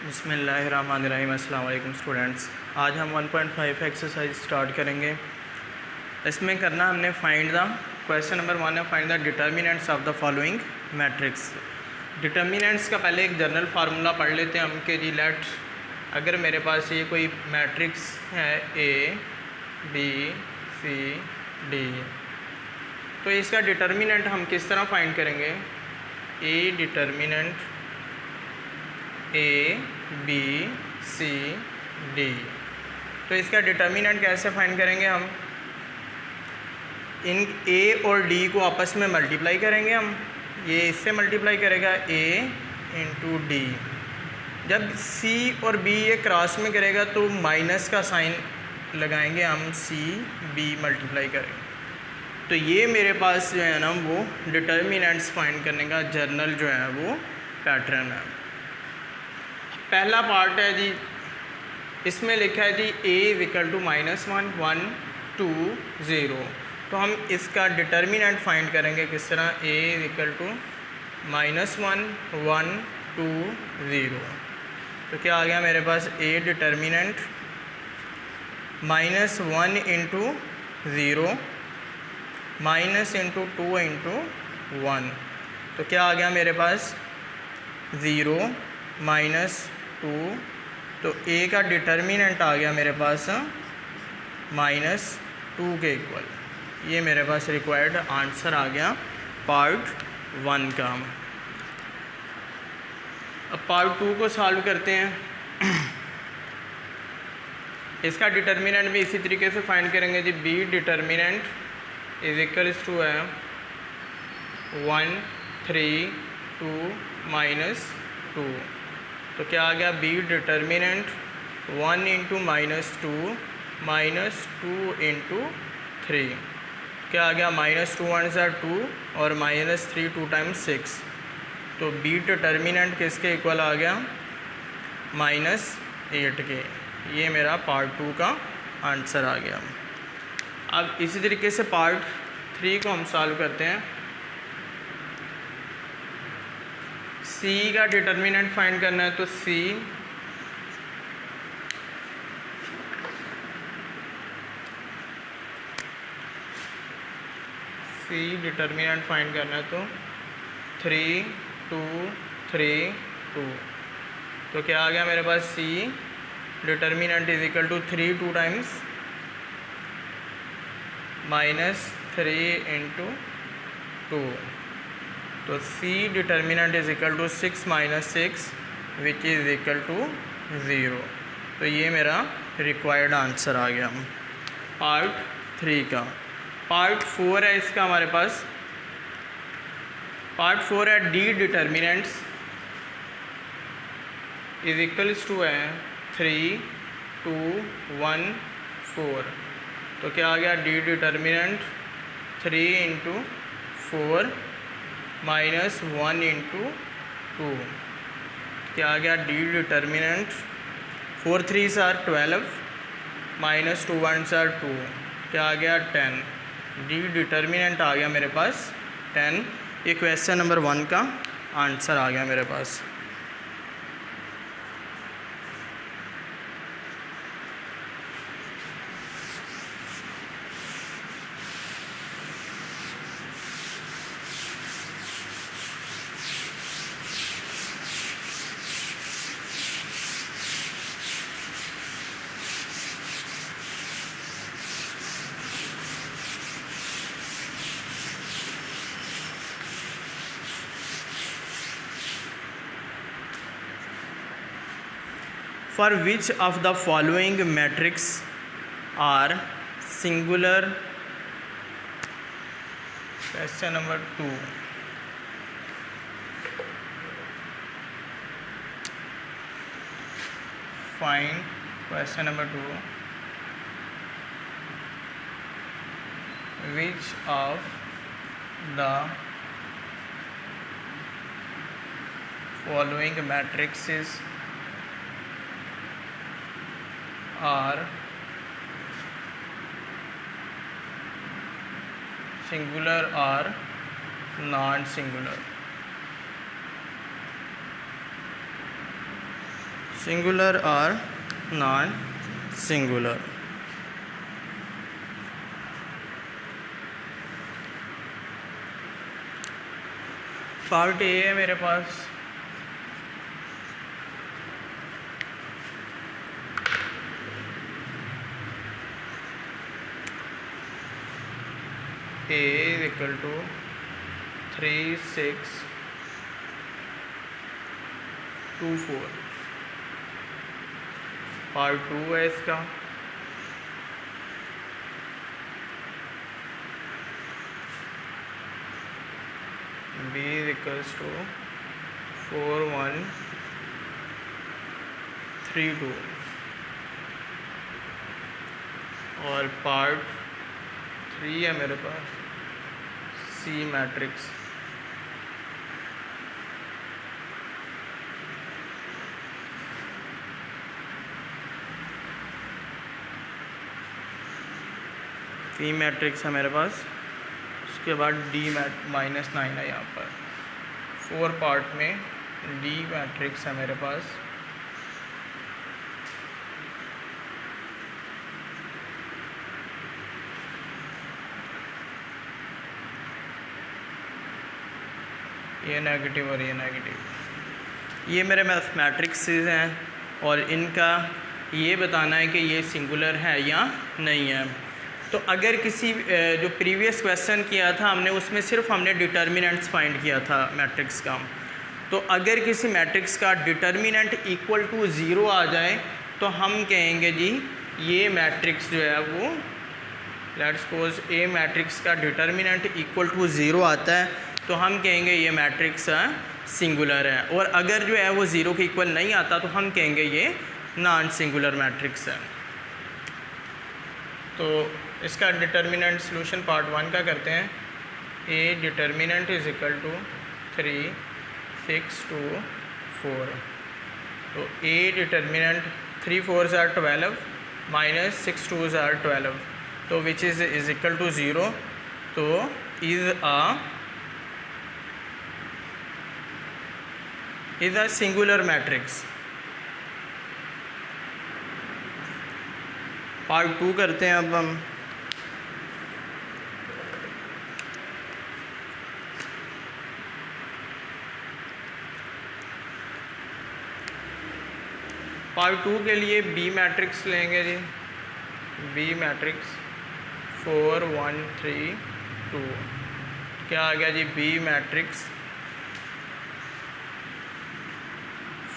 बिस्मिल्लाहिर्रहमानिर्रहीम। अस्सलाम वालेकुम स्टूडेंट्स। आज हम 1.5 एक्सरसाइज स्टार्ट करेंगे। इसमें करना हमने फाइंड द क्वेश्चन नंबर 1 है find the determinants of the following matrix. Determinants का पहले एक जनरल फार्मूला पढ़ लेते हैं हम कि जी लेट अगर मेरे पास ये कोई मैट्रिक्स है ए बी सी डी, तो इसका डिटर्मिनेंट हम किस तरह फाइंड करेंगे। A determinant A B C D, तो इसका डिटर्मिनेंट कैसे फाइंड करेंगे हम। इन ए और डी को आपस में मल्टीप्लाई करेंगे हम। ये इससे मल्टीप्लाई करेगा ए इंटू डी। जब सी और बी ये क्रॉस में करेगा तो माइनस का साइन लगाएंगे हम, सी बी मल्टीप्लाई करेंगे। तो ये मेरे पास जो है ना वो डिटर्मिनेंट्स फाइंड करने का जर्नल जो है वो पैटर्न है। पहला पार्ट है जी, इसमें लिखा है जी a इक्वल टू -1 1 2 0। तो हम इसका डिटर्मिनेंट फाइंड करेंगे किस तरह, a इक्वल टू -1 1 2 0। तो क्या आ गया मेरे पास, a determinant -1 into 0 minus into 2 into 1। तो क्या आ गया मेरे पास 0 -2। तो a का डिटर्मिनेंट आ गया मेरे पास -2 के इक्वल। ये मेरे पास रिक्वायर्ड आंसर आ गया पार्ट 1 का। अब पार्ट 2 को सॉल्व करते हैं। इसका डिटर्मिनेंट भी इसी तरीके से फाइंड करेंगे जी। b determinant is equals to है 1 3 2 -2। तो क्या आ गया, b डिटर्मिनेंट 1 इंटू -2 -2 इंटू 3। क्या आ गया, -2 1 2 और -3 2 टाइम्स 6। तो b डिटर्मिनेंट किसके इक्वल आ गया, -8 के। ये मेरा पार्ट 2 का आंसर आ गया। अब इसी तरीके से पार्ट 3 को हम सॉल्व करते हैं। c का डिटर्मिनेंट फाइंड करना है। तो c डिटर्मिनेंट फाइंड करना है। तो 3 2 3 2। तो क्या आ गया मेरे पास, c determinant is equal to 3 2 times -3 into 2। तो c determinant is equal to 6 -6 which is equal to 0। तो ये मेरा रिक्वायर्ड आंसर आ गया पार्ट 3 का। पार्ट 4 है इसका हमारे पास। पार्ट 4 है d determinants is equals to है 3 2 1 4। तो क्या आ गया, d डिटर्मिनेंट 3 इंटू 4 -1 इंटू 2। क्या आ गया, d determinant 4 3s are 12 -2 1s are 2। क्या आ गया, 10। d डिटर्मिनेंट आ गया मेरे पास 10। ये क्वेश्चन नंबर 1 का आंसर आ गया मेरे पास। For which of the following matrices are singular? Question number 2. Find question number 2. Which of the following matrices are singular or non-singular? Singular और नॉन सिंगुलर। पार्ट ए है मेरे पास, A is equal to 3, 6, 2, 4। Part 2 है इसका, B is equals to 4, 1, 3, 2। और part 3 है मेरे पास, सी matrix. सी matrix है मेरे पास, उसके बाद डी -9 है यहाँ पर। 4 पार्ट में डी मैट्रिक्स है मेरे पास। ये नेगेटिव और ये नेगेटिव, ये मेरे मैट्रिक्स हैं और इनका ये बताना है कि ये सिंगुलर है या नहीं है। तो अगर किसी जो प्रीवियस क्वेश्चन किया था हमने, उसमें सिर्फ हमने डिटर्मिनेंट्स फाइंड किया था मैट्रिक्स का। तो अगर किसी मैट्रिक्स का डिटर्मिनेंट इक्वल टू 0 आ जाए तो हम कहेंगे जी ये मैट्रिक्स जो है वो, लेट्स सपोज ए मैट्रिक्स का डिटर्मिनेंट इक्वल टू 0 आता है तो हम कहेंगे ये मैट्रिक्स सिंगुलर है। और अगर जो है वो 0 के इक्वल नहीं आता तो हम कहेंगे ये नॉन सिंगुलर मैट्रिक्स है। तो इसका डिटर्मिनेंट सॉल्यूशन पार्ट 1 का करते हैं। A determinant is equal to 3, 6, 2, 4। तो A determinant 3 4s are 12 minus 6 2s are 12, तो विच इज़ इक्वल टू 0। तो is a singular matrix. Part 2 करते हैं अब हम। पार्ट 2 के लिए बी मैट्रिक्स लेंगे जी। बी मैट्रिक्स 4, 1, 3, 2 क्या आ गया जी? B matrix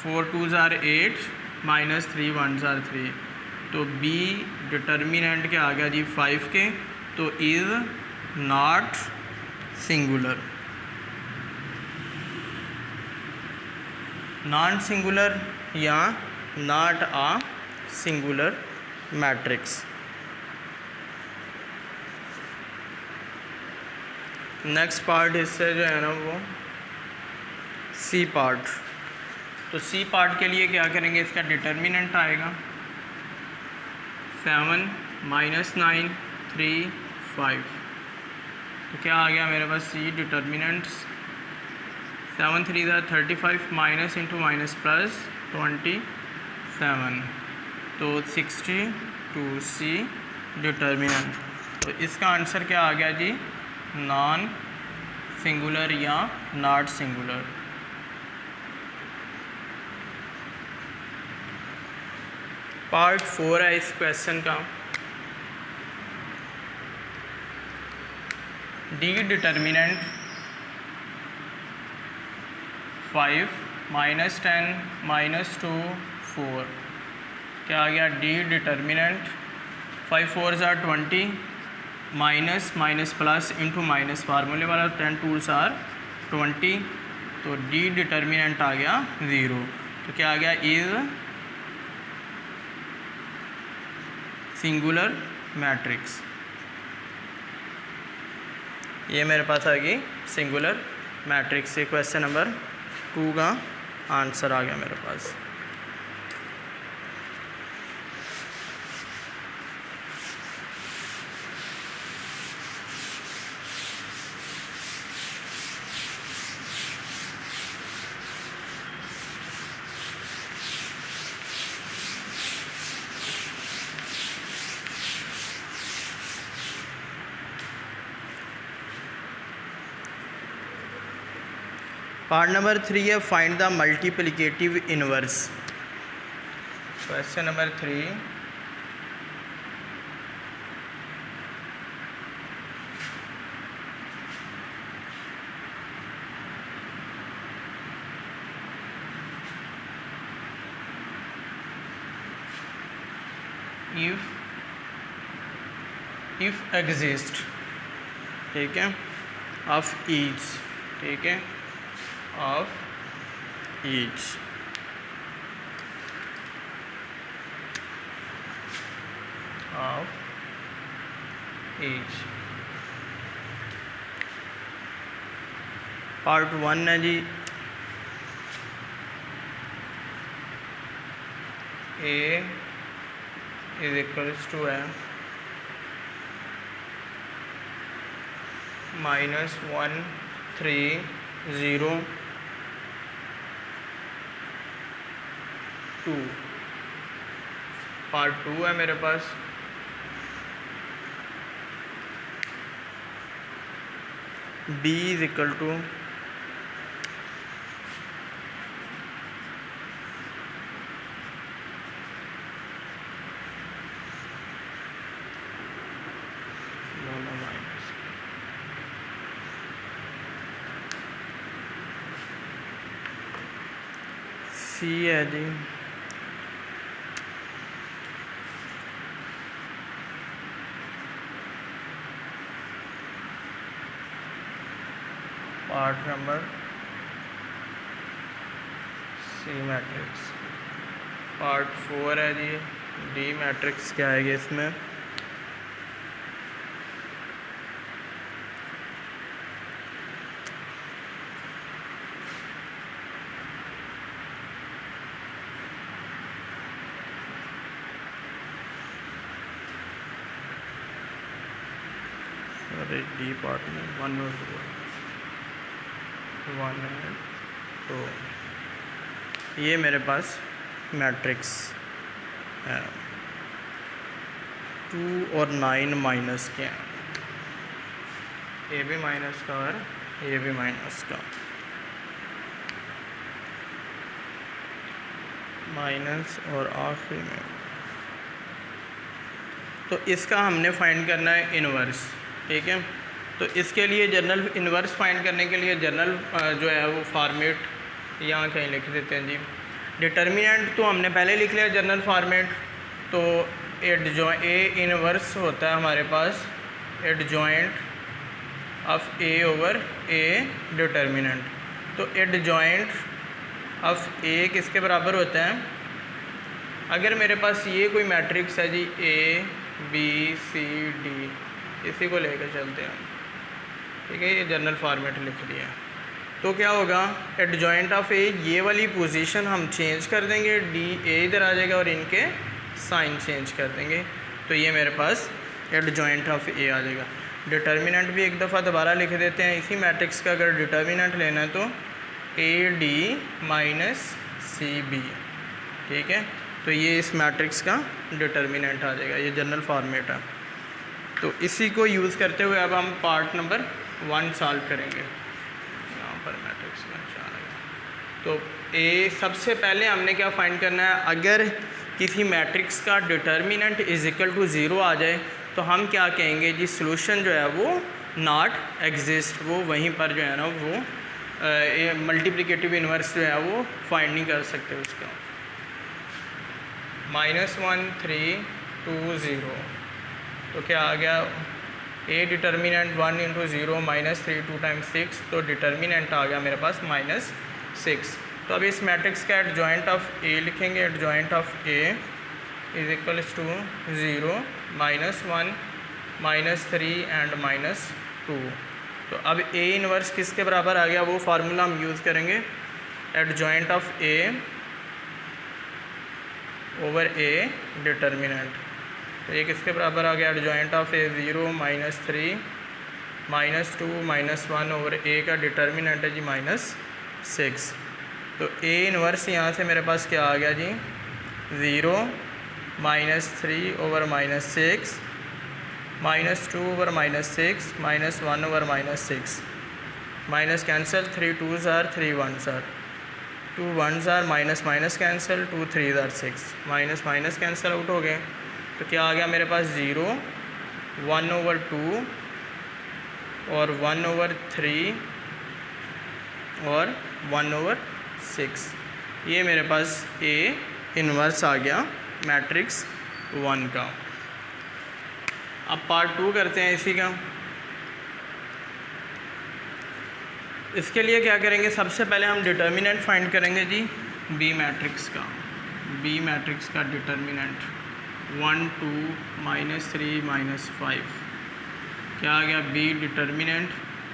4 2s are 8 minus 3 1s are 3। तो बी डिटर्मिनेंट क्या आ गया जी? 5 के। तो is not singular. Non singular या not a singular matrix. Next part इससे जो है ना वो सी पार्ट। तो सी पार्ट के लिए क्या करेंगे? इसका डिटर्मिनेंट आएगा 7 माइनस 9 3 5। तो क्या आ गया मेरे पास? C determinants 7 3 35 minus into minus plus 27, तो 62 सी डिटर्मिनेंट। तो इसका आंसर क्या आ गया जी? नॉन सिंगुलर या नॉट सिंगुलर। पार्ट 4 है इस क्वेश्चन का। D determinant 5 minus 10 minus 2 4। क्या आ गया? D determinant 5 4s are 20 minus minus plus into minus फार्मूले वाला 10 2s are 20। तो डी डिटर्मिनेंट आ गया 0। तो क्या आ गया? Is singular matrix. ये मेरे पास आ गई सिंगुलर मैट्रिक्स से क्वेश्चन नंबर 2 का आंसर आ गया मेरे पास। पार्ट नंबर 3 है find the multiplicative inverse. Question number 3, if exist, ठीक है, of each, ठीक है, of each पार्ट 1 है जी, A इज इक्वल्स टू है -130 2। पार्ट 2 है मेरे पास B is equal to C है जी part number C matrix. Part 4 है जी D मैट्रिक्स क्या आएगा इसमें, अरे डी पार्ट में 1 और 2, ये मेरे पास मैट्रिक्स है 2 और 9 माइनस के हैं, ए भी माइनस का और ए भी माइनस का, माइनस और आखिरी में। तो इसका हमने फाइंड करना है इनवर्स, ठीक है। तो इसके लिए जनरल इनवर्स फाइंड करने के लिए जनरल जो है वो फॉर्मेट यहाँ कहीं लिख देते हैं जी। डिटर्मिनेंट तो हमने पहले लिख लिया जनरल फॉर्मेट, तो ए इनवर्स होता है हमारे पास adjoint of A over A determinant. तो एडजॉइंट ऑफ ए किसके बराबर होता है, अगर मेरे पास ये कोई मैट्रिक्स है जी ABCD, इसी को लेकर चलते हैं, ठीक है, ये जनरल फॉर्मेट लिख दिया। तो क्या होगा, एडजॉइंट ऑफ ए, ये वाली पोजीशन हम चेंज कर देंगे, डी ए इधर आ जाएगा और इनके साइन चेंज कर देंगे, तो ये मेरे पास एडजॉइंट ऑफ ए आ जाएगा। डिटर्मिनेंट भी एक दफ़ा दोबारा लिख देते हैं इसी मैट्रिक्स का, अगर डिटर्मिनेंट लेना है तो AD माइनस CB, ठीक है। तो ये इस मैट्रिक्स का डिटर्मिनेंट आ जाएगा, ये जनरल फॉर्मेट है। तो इसी को यूज़ करते हुए अब हम पार्ट नंबर 1 सॉल्व करेंगे। यहाँ पर मैट्रिक्स में जाएगा, तो ए सबसे पहले हमने क्या फाइंड करना है, अगर किसी मैट्रिक्स का डिटर्मिनेंट इज इक्वल टू 0 आ जाए तो हम क्या कहेंगे जी, सॉल्यूशन जो है वो नॉट एग्जिस्ट, वो वहीं पर जो है ना वो मल्टीप्लिकेटिव इन्वर्स जो है वो फाइंड नहीं कर सकते उसका। -130 तो क्या आ गया, ए डिटर्मिनेंट 1 × 0 -3 2 × 6, तो डिटर्मिनेंट आ गया मेरे पास -6। तो अब इस मैट्रिक्स का एडजॉइंट ऑफ ए लिखेंगे, adjoint of A is equals to 0 -1 -3 and -2। तो अब ए इनवर्स किसके बराबर आ गया, वो फार्मूला हम यूज़ करेंगे, adjoint of A over A determinant. तो ये किसके बराबर आ गया, एडजॉइंट ऑफ ए 0 -3 -2 -1 ओवर ए का डिटर्मिनेंट है जी -6। तो ए इनवर्स यहाँ से मेरे पास क्या आ गया जी, 0 -3 over -6 -2 over -6 -1 over -6। Minus cancel, 3 2s are 3 1s are 2 1s are minus minus cancel, 2 3s are 6 minus minus cancel out हो गए। तो क्या आ गया मेरे पास 0 1/2 और 1/3 और 1/6। ये मेरे पास A इन्वर्स आ गया मैट्रिक्स 1 का। अब पार्ट 2 करते हैं इसी का। इसके लिए क्या करेंगे, सबसे पहले हम डिटर्मिनेंट फाइंड करेंगे जी बी मैट्रिक्स का। बी मैट्रिक्स का डिटर्मिनेंट 1 2 -3 -5 क्या आ गया B determinant,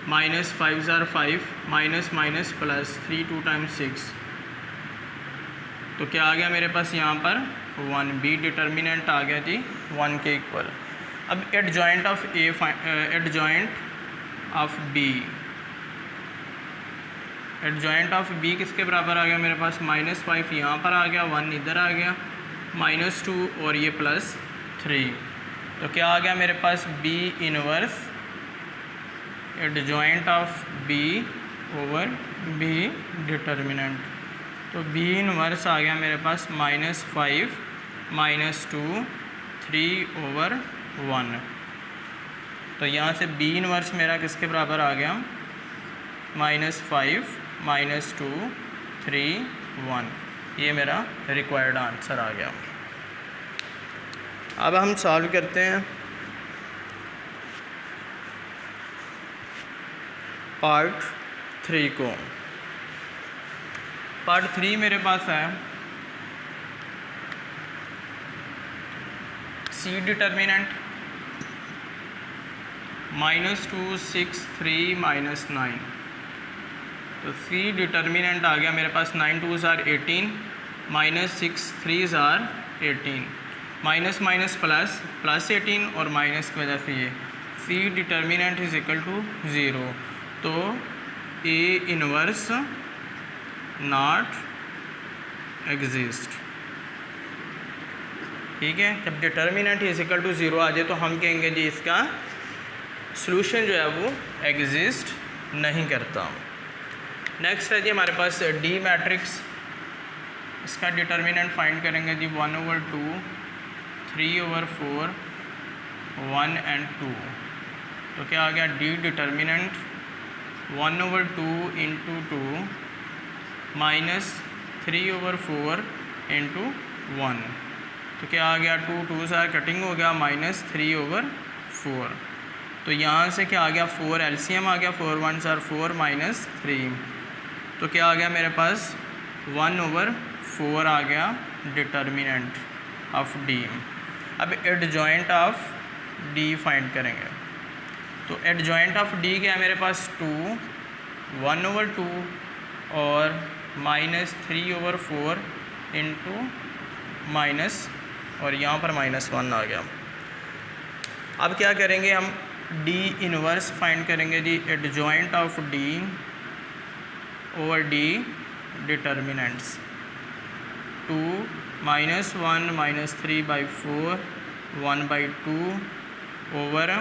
-5s are 5 minus minus plus 3 2 times 6। तो क्या आ गया मेरे पास यहाँ पर 1, बी डिटर्मिनेंट आ गया जी 1 के इक्वल। अब adjoint of A, adjoint of B, adjoint of B किसके बराबर आ गया मेरे पास, -5 यहाँ पर आ गया, 1 इधर आ गया, -2 और ये +3। तो क्या आ गया मेरे पास B inverse adjoint of B over B determinant. तो बी इनवर्स आ गया मेरे पास -5 -2 3/1। तो यहाँ से बी इनवर्स मेरा किसके बराबर आ गया, -5 -2 3 1। ये मेरा रिक्वायर्ड आंसर आ गया। अब हम सॉल्व करते हैं पार्ट 3 को। पार्ट 3 मेरे पास है सी डिटर्मिनेंट -2 6 3 -9। तो सी डिटर्मिनेंट आ गया मेरे पास 9 2s are 18 -6 3s are 18 minus minus plus plus 18 और माइनस की वजह से ये C determinant is equal to 0। तो ए इनवर्स नॉट एग्जिस्ट। ठीक है, जब डिटर्मिनेंट इज इक्वल टू 0 आ जाए तो हम कहेंगे जी इसका सॉल्यूशन जो है वो एग्जिस्ट नहीं करता। नेक्स्ट है जी हमारे पास डी मैट्रिक्स। इसका डिटर्मिनेंट फाइंड करेंगे जी 1/2 3/4 1 and 2। तो क्या आ गया डी डिटर्मिनेंट 1/2 × 2 -3/4 × 1। तो क्या आ गया 2 2s आर कटिंग हो गया -3/4। तो यहाँ से क्या आ गया 4 एलसीएम आ गया, 4 1s आर 4 -3। तो क्या आ गया मेरे पास 1/4 आ गया डिटर्मिनेंट ऑफ डी। अब एडजॉइंट ऑफ डी फाइंड करेंगे। तो एडजॉइंट ऑफ डी क्या है मेरे पास 2 1/2 और -3/4 × माइनस और यहाँ पर -1 आ गया। अब क्या करेंगे हम डी इनवर्स फाइंड करेंगे जी adjoint of D over D determinants 2 -1 -3/4 1/2 over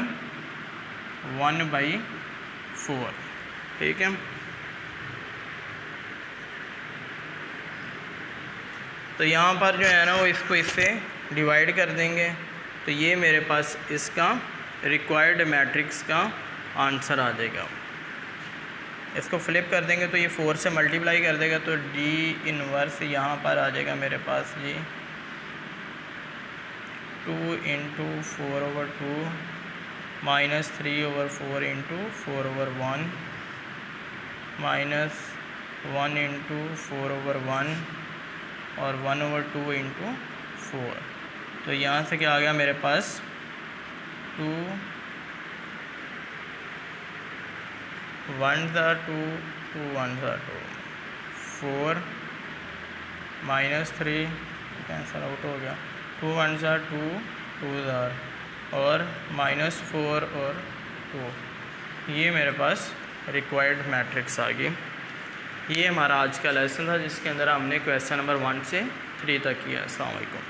1/4। ठीक है, तो यहाँ पर जो है ना वो इसको इससे डिवाइड कर देंगे। तो ये मेरे पास इसका रिक्वायर्ड मैट्रिक्स का आंसर आ जाएगा। इसको फ्लिप कर देंगे तो ये 4 से मल्टीप्लाई कर देगा। तो डी इनवर्स यहाँ पर आ जाएगा मेरे पास जी 2 × 4/2 -3/4 × 4/1 -1 × 4/1 और 1/2 × 4। तो यहाँ से क्या आ गया मेरे पास 2 1s are 2 2 1s are 2 4 -3 cancel out हो गया, 2 1s are 2 2s are और -4 और 2। ये मेरे पास रिक्वायर्ड मैट्रिक्स आ गई। ये हमारा आज का लेसन था जिसके अंदर हमने क्वेश्चन नंबर 1 से 3 तक किया। अस्सलाम वालेकुम।